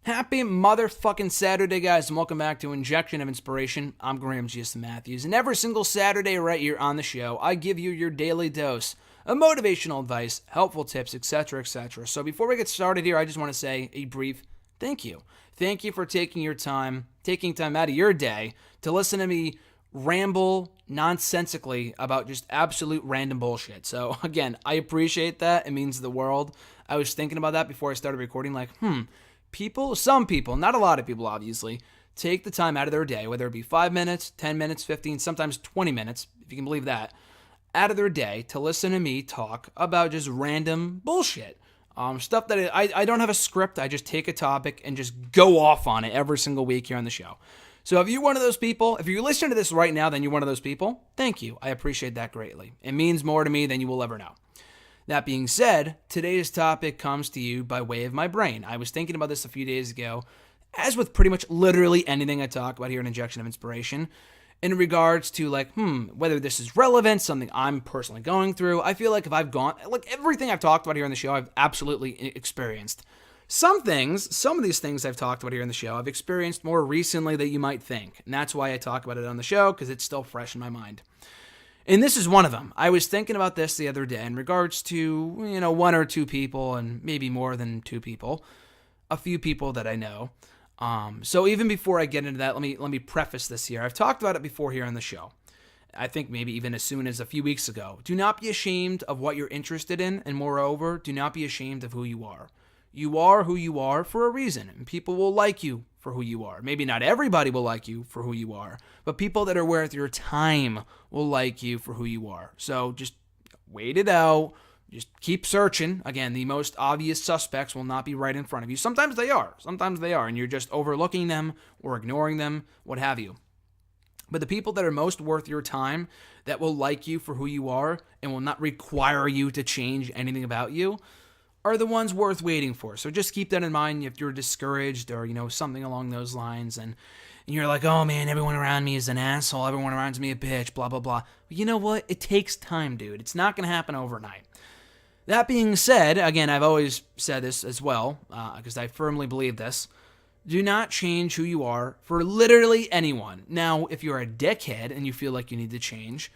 Happy motherfucking Saturday, guys, and welcome back to Injection of Inspiration. I'm Graham G.S. Matthews, and every single Saturday right here on the show, I give you your daily dose of motivational advice, helpful tips, etc., etc. So before we get started here, I just want to say a brief thank you. Thank you for taking time out of your day to listen to me ramble nonsensically about just absolute random bullshit. So again, I appreciate that. It means the world. I was thinking about that before I started recording, some people, not a lot of people obviously, take the time out of their day, whether it be 5 minutes, 10 minutes, 15, sometimes 20 minutes, if you can believe that, out of their day to listen to me talk about just random bullshit. Stuff that I don't have a script. I just take a topic and just go off on it every single week here on the show. So if you're one of those people, if you're listening to this right now, then you're one of those people, thank you. I appreciate that greatly. It means more to me than you will ever know. That being said, today's topic comes to you by way of my brain. I was thinking about this a few days ago, as with pretty much literally anything I talk about here in Injection of Inspiration, in regards to whether this is relevant, something I'm personally going through. I feel like if I've gone, everything I've talked about here on the show, I've absolutely experienced. Some of these things I've talked about here in the show, I've experienced more recently than you might think. And that's why I talk about it on the show, because it's still fresh in my mind. And this is one of them. I was thinking about this the other day in regards to, one or two people, and maybe more than two people, a few people that I know. So even before I get into that, let me preface this here. I've talked about it before here on the show. I think maybe even as soon as a few weeks ago. Do not be ashamed of what you're interested in, and moreover, do not be ashamed of who you are. You are who you are for a reason, and people will like you for who you are. Maybe not everybody will like you for who you are, but people that are worth your time will like you for who you are. So just wait it out. Just keep searching. Again, the most obvious suspects will not be right in front of you. Sometimes they are, and you're just overlooking them or ignoring them, what have you. But the people that are most worth your time, that will like you for who you are and will not require you to change anything about you, are the ones worth waiting for. So just keep that in mind if you're discouraged or, something along those lines, and you're like, oh man, everyone around me is an asshole, everyone around me a bitch, blah, blah, blah. But you know what? It takes time, dude. It's not going to happen overnight. That being said, again, I've always said this as well, because I firmly believe this. Do not change who you are for literally anyone. Now, if you're a dickhead and you feel like you need to change,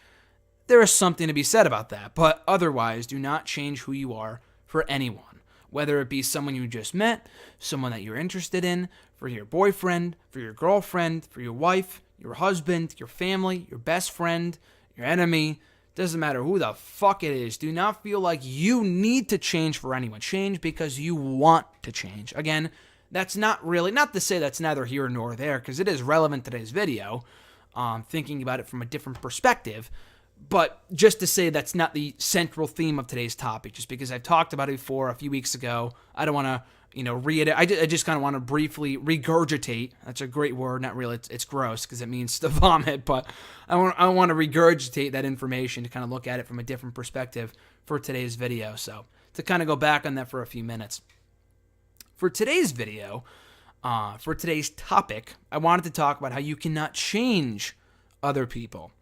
there is something to be said about that. But otherwise, do not change who you are for anyone, whether it be someone you just met, someone that you're interested in, for your boyfriend, for your girlfriend, for your wife, your husband, your family, your best friend, your enemy. Doesn't matter who the fuck it is. Do not feel like you need to change for anyone. Change because you want to change. Again, that's not to say that's neither here nor there, because it is relevant to today's video, thinking about it from a different perspective. But just to say that's not the central theme of today's topic, just because I've talked about it before a few weeks ago. I don't want to, read it. I just kind of want to briefly regurgitate. That's a great word. Not really. It's gross because it means to vomit. But I want to regurgitate that information to kind of look at it from a different perspective for today's video. So to kind of go back on that for a few minutes. For today's video, for today's topic, I wanted to talk about how you cannot change other people.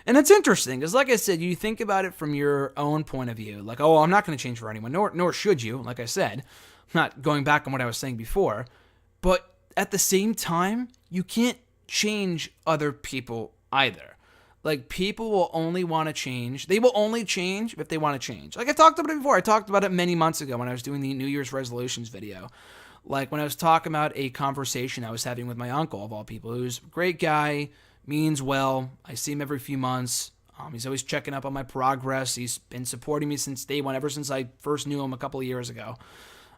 And it's interesting, because like I said, you think about it from your own point of view. Like, oh, I'm not going to change for anyone, nor should you, like I said. I'm not going back on what I was saying before. But at the same time, you can't change other people either. Like, people will only want to change. They will only change if they want to change. Like I talked about it before. I talked about it many months ago when I was doing the New Year's resolutions video. Like when I was talking about a conversation I was having with my uncle, of all people, who's a great guy, means well. I see him every few months. He's always checking up on my progress. He's been supporting me since day one, ever since I first knew him a couple of years ago.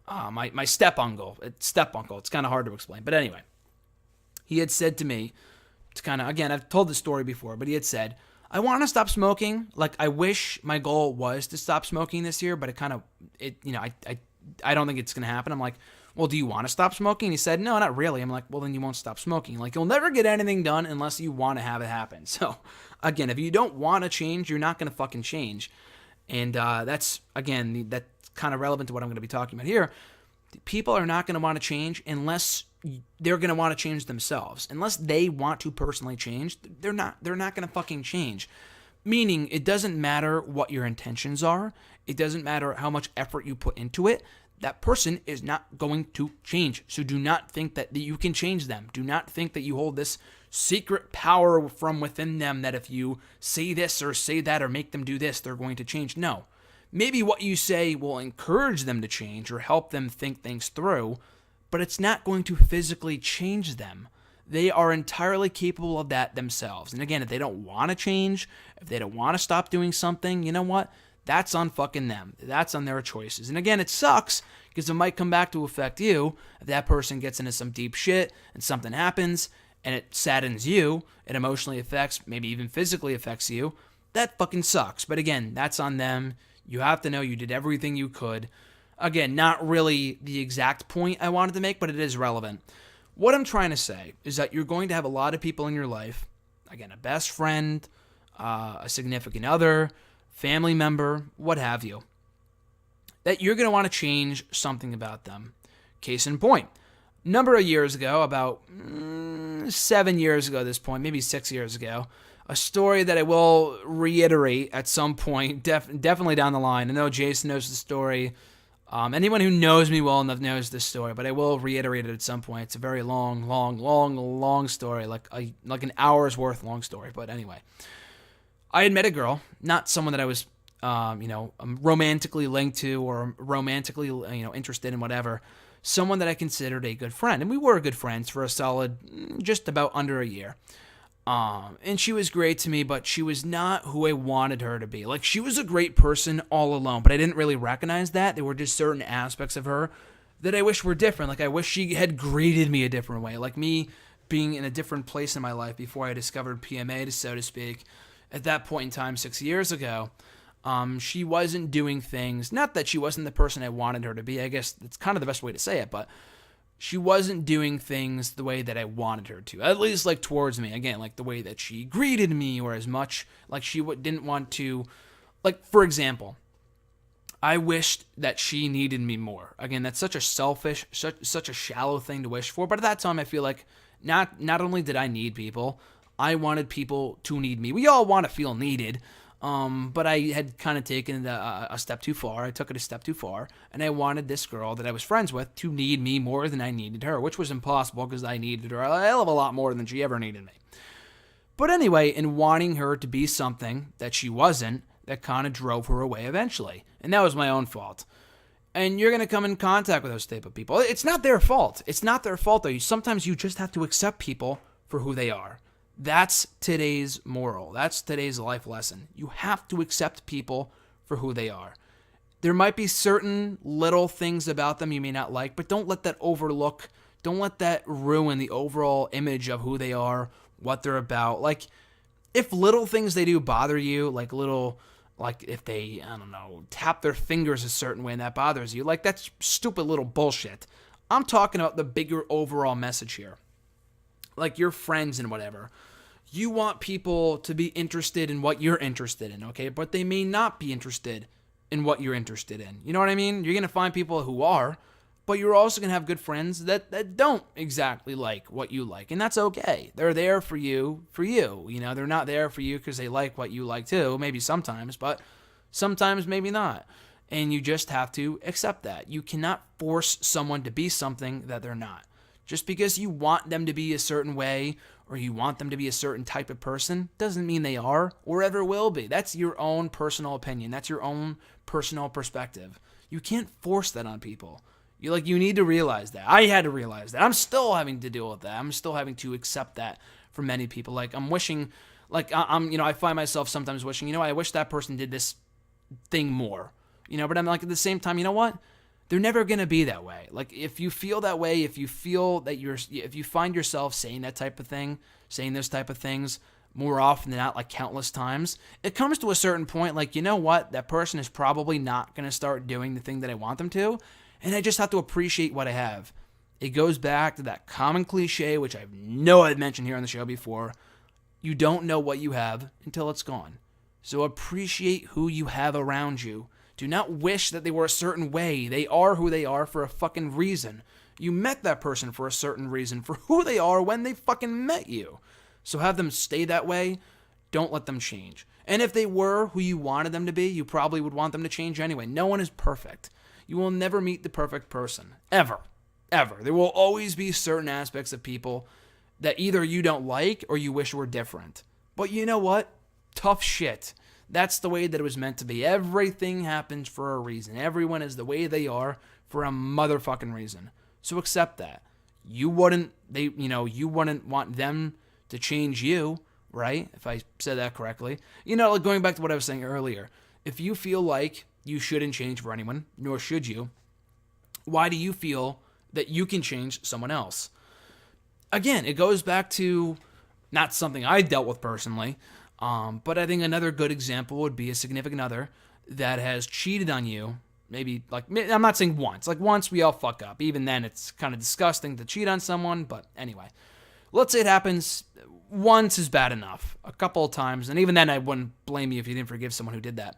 My step-uncle. It's kind of hard to explain. But anyway, he had said to me, again, I've told this story before, but he had said, I want to stop smoking. Like, I wish my goal was to stop smoking this year, but I don't think it's going to happen. I'm like, well, do you want to stop smoking? He said, no, not really. I'm like, well, then you won't stop smoking. Like, you'll never get anything done unless you want to have it happen. So, again, if you don't want to change, you're not going to fucking change. And that's kind of relevant to what I'm going to be talking about here. People are not going to want to change unless they're going to want to change themselves. Unless they want to personally change, they're not going to fucking change. Meaning, it doesn't matter what your intentions are. It doesn't matter how much effort you put into it. that person is not going to change. So do not think that you can change them. Do not think that you hold this secret power from within them that if you say this or say that or make them do this, they're going to change. No. Maybe what you say will encourage them to change or help them think things through, but it's not going to physically change them. They are entirely capable of that themselves. And again, if they don't want to change, if they don't want to stop doing something, you know what? That's on fucking them. That's on their choices. And again, it sucks because it might come back to affect you if that person gets into some deep shit and something happens and it saddens you, it emotionally affects, maybe even physically affects you. That fucking sucks. But again, that's on them. You have to know you did everything you could. Again, not really the exact point I wanted to make, but it is relevant. What I'm trying to say is that you're going to have a lot of people in your life, again, a best friend, a significant other, family member, what have you, that you're going to want to change something about them. Case in point, a number of years ago, about 7 years ago at this point, maybe 6 years ago, a story that I will reiterate at some point, definitely down the line. I know Jason knows the story. Anyone who knows me well enough knows this story, but I will reiterate it at some point. It's a very long story, like an hour's worth long story. But anyway, I had met a girl, not someone that I was, romantically linked to or romantically, interested in, whatever. Someone that I considered a good friend, and we were good friends for a solid, just about under a year. And she was great to me, but she was not who I wanted her to be. Like, she was a great person all alone, but I didn't really recognize that. There were just certain aspects of her that I wish were different. Like, I wish she had greeted me a different way. Like, me being in a different place in my life before I discovered PMA, so to speak. At that point in time, 6 years ago, she wasn't doing things. Not that she wasn't the person I wanted her to be. I guess that's kind of the best way to say it, but she wasn't doing things the way that I wanted her to, at least like towards me. Again, like the way that she greeted me, or as much like she didn't want to, like, for example, I wished that she needed me more. Again, that's such a selfish, such a shallow thing to wish for. But at that time, I feel like not only did I need people, I wanted people to need me. We all want to feel needed. But I had kind of taken it a step too far. I took it a step too far, and I wanted this girl that I was friends with to need me more than I needed her, which was impossible because I needed her a hell of a lot more than she ever needed me. But anyway, in wanting her to be something that she wasn't, that kind of drove her away eventually, and that was my own fault. And you're going to come in contact with those type of people. It's not their fault. It's not their fault, though. Sometimes you just have to accept people for who they are. That's today's moral. That's today's life lesson. You have to accept people for who they are. There might be certain little things about them you may not like, but don't let that overlook. Don't let that ruin the overall image of who they are, what they're about. Like, if little things they do bother you, like if they, I don't know, tap their fingers a certain way and that bothers you, like, that's stupid little bullshit. I'm talking about the bigger overall message here. Like your friends and whatever. You want people to be interested in what you're interested in, okay? But they may not be interested in what you're interested in. You know what I mean? You're going to find people who are, but you're also going to have good friends that don't exactly like what you like. And that's okay. They're there for you. You know, they're not there for you because they like what you like too. Maybe sometimes, but sometimes maybe not. And you just have to accept that. You cannot force someone to be something that they're not. Just because you want them to be a certain way or you want them to be a certain type of person doesn't mean they are or ever will be. That's your own personal opinion. That's your own personal perspective. You can't force that on people. You need to realize that. I had to realize that. I'm still having to deal with that. I'm still having to accept that for many people. Like, I'm wishing, like, I find myself sometimes wishing, I wish that person did this thing more, but I'm like, at the same time, you know what? They're never going to be that way. Like, if you feel that way, if you feel that if you find yourself saying that type of thing, saying those type of things more often than not, like countless times, it comes to a certain point, like, you know what? That person is probably not going to start doing the thing that I want them to, and I just have to appreciate what I have. It goes back to that common cliche, which I've mentioned here on the show before. You don't know what you have until it's gone. So appreciate who you have around you. Do not wish that they were a certain way. They are who they are for a fucking reason. You met that person for a certain reason, for who they are when they fucking met you. So have them stay that way. Don't let them change. And if they were who you wanted them to be, you probably would want them to change anyway. No one is perfect. You will never meet the perfect person. Ever. Ever. There will always be certain aspects of people that either you don't like or you wish were different. But you know what? Tough shit. That's the way that it was meant to be. Everything happens for a reason. Everyone is the way they are for a motherfucking reason. So accept that. You wouldn't want them to change you, right? If I said that correctly. Like going back to what I was saying earlier. If you feel like you shouldn't change for anyone, nor should you, why do you feel that you can change someone else? Again, it goes back to not something I dealt with personally, but I think another good example would be a significant other that has cheated on you. Maybe, I'm not saying once. Once we all fuck up. Even then, it's kind of disgusting to cheat on someone. But anyway, let's say it happens once is bad enough. A couple of times. And even then, I wouldn't blame you if you didn't forgive someone who did that.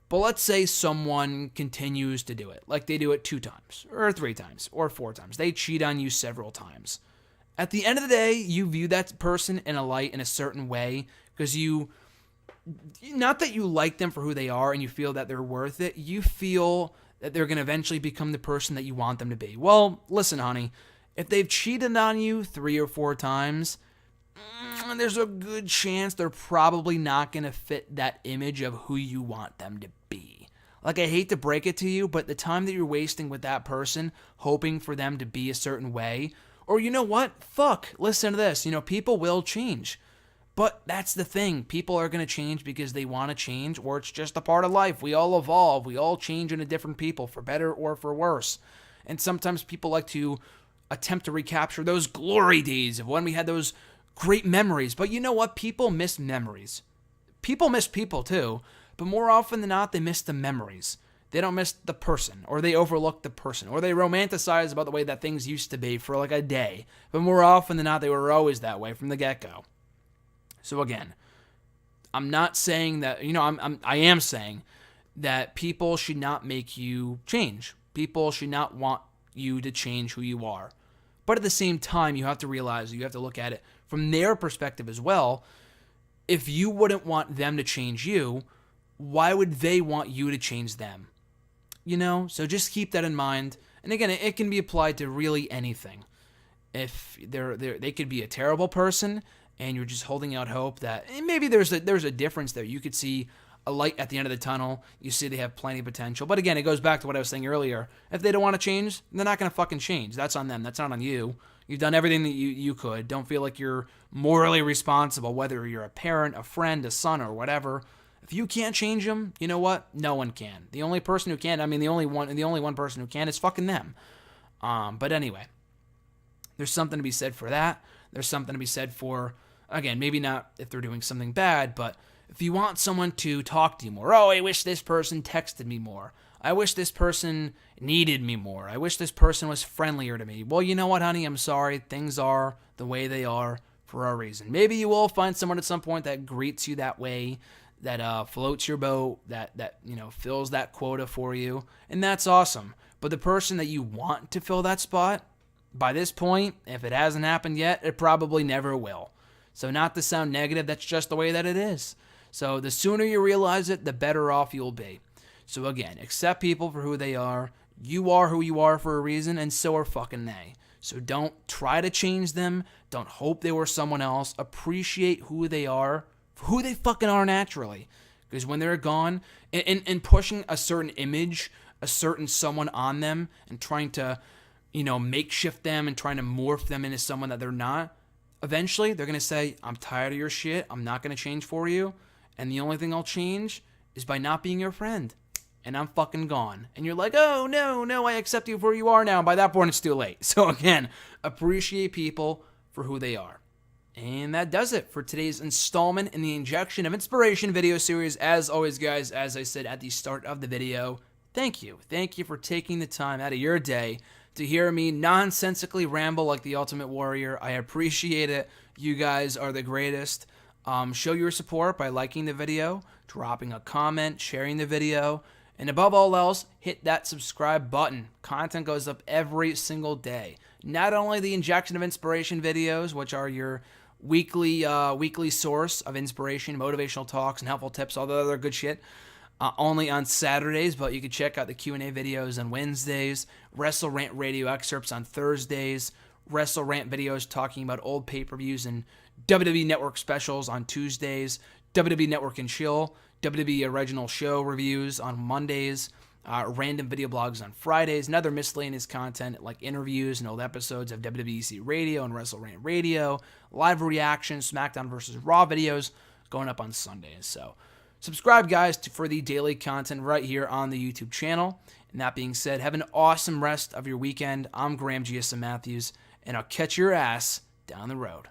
But let's say someone continues to do it. Like they do it 2 times, or 3 times, or 4 times. They cheat on you several times. At the end of the day, you view that person in a light in a certain way because not that you like them for who they are and you feel that they're worth it, you feel that they're going to eventually become the person that you want them to be. Well, listen, honey, if they've cheated on you 3 or 4 times, there's a good chance they're probably not going to fit that image of who you want them to be. I hate to break it to you, but the time that you're wasting with that person, hoping for them to be a certain way, or you know what? Fuck, listen to this. People will change. But that's the thing. People are going to change because they want to change, or it's just a part of life. We all evolve. We all change into different people, for better or for worse. And sometimes people like to attempt to recapture those glory days of when we had those great memories. But you know what? People miss memories. People miss people too. But more often than not, they miss the memories. They don't miss the person, or they overlook the person, or they romanticize about the way that things used to be for a day. But more often than not, they were always that way from the get-go. So again, I'm not saying that, I am saying that people should not make you change. People should not want you to change who you are. But at the same time, you have to realize, you have to look at it from their perspective as well. If you wouldn't want them to change you, why would they want you to change them? So just keep that in mind. And again, it can be applied to really anything. If they could be a terrible person, and you're just holding out hope that maybe there's a difference there. You could see a light at the end of the tunnel. You see they have plenty of potential. But again, it goes back to what I was saying earlier. If they don't want to change, they're not going to fucking change. That's on them. That's not on you. You've done everything that you could. Don't feel like you're morally responsible, whether you're a parent, a friend, a son, or whatever. If you can't change them, you know what? No one can. The only person who can, the only one person who can is fucking them. But anyway, there's something to be said for that. There's something to be said for, again, maybe not if they're doing something bad, but if you want someone to talk to you more, I wish this person texted me more. I wish this person needed me more. I wish this person was friendlier to me. Well, you know what, honey? I'm sorry. Things are the way they are for a reason. Maybe you will find someone at some point that greets you that way, that floats your boat, that fills that quota for you, and that's awesome. But the person that you want to fill that spot, by this point, if it hasn't happened yet, it probably never will. So not to sound negative, that's just the way that it is. So the sooner you realize it, the better off you'll be. So again, accept people for who they are. You are who you are for a reason, and so are fucking they. So don't try to change them. Don't hope they were someone else. Appreciate who they are, who they fucking are naturally. Because when they're gone, and pushing a certain image, a certain someone on them, and trying to, makeshift them and trying to morph them into someone that they're not, eventually they're going to say, I'm tired of your shit. I'm not going to change for you. And the only thing I'll change is by not being your friend. And I'm fucking gone. And you're like, oh, no, I accept you for who you are now. By that point, it's too late. So again, appreciate people for who they are. And that does it for today's installment in the Injection of Inspiration video series. As always, guys, as I said at the start of the video, thank you. Thank you for taking the time out of your day to hear me nonsensically ramble like the Ultimate Warrior. I appreciate it. You guys are the greatest. Show your support by liking the video, dropping a comment, sharing the video, and above all else, hit that subscribe button. Content goes up every single day. Not only the Injection of Inspiration videos, which are your weekly source of inspiration, motivational talks, and helpful tips, all the other good shit. only on Saturdays, but you can check out the Q&A videos on Wednesdays, Wrestle Rant radio excerpts on Thursdays, Wrestle Rant videos talking about old pay-per-views and WWE Network specials on Tuesdays, WWE Network and Chill, WWE Original Show reviews on Mondays, random video blogs on Fridays, and other miscellaneous content like interviews and old episodes of WWEC Radio and Wrestle Rant Radio, live reactions, SmackDown versus Raw videos going up on Sundays. So subscribe, guys, for the daily content right here on the YouTube channel. And that being said, have an awesome rest of your weekend. I'm Graham GSM Matthews, and I'll catch your ass down the road.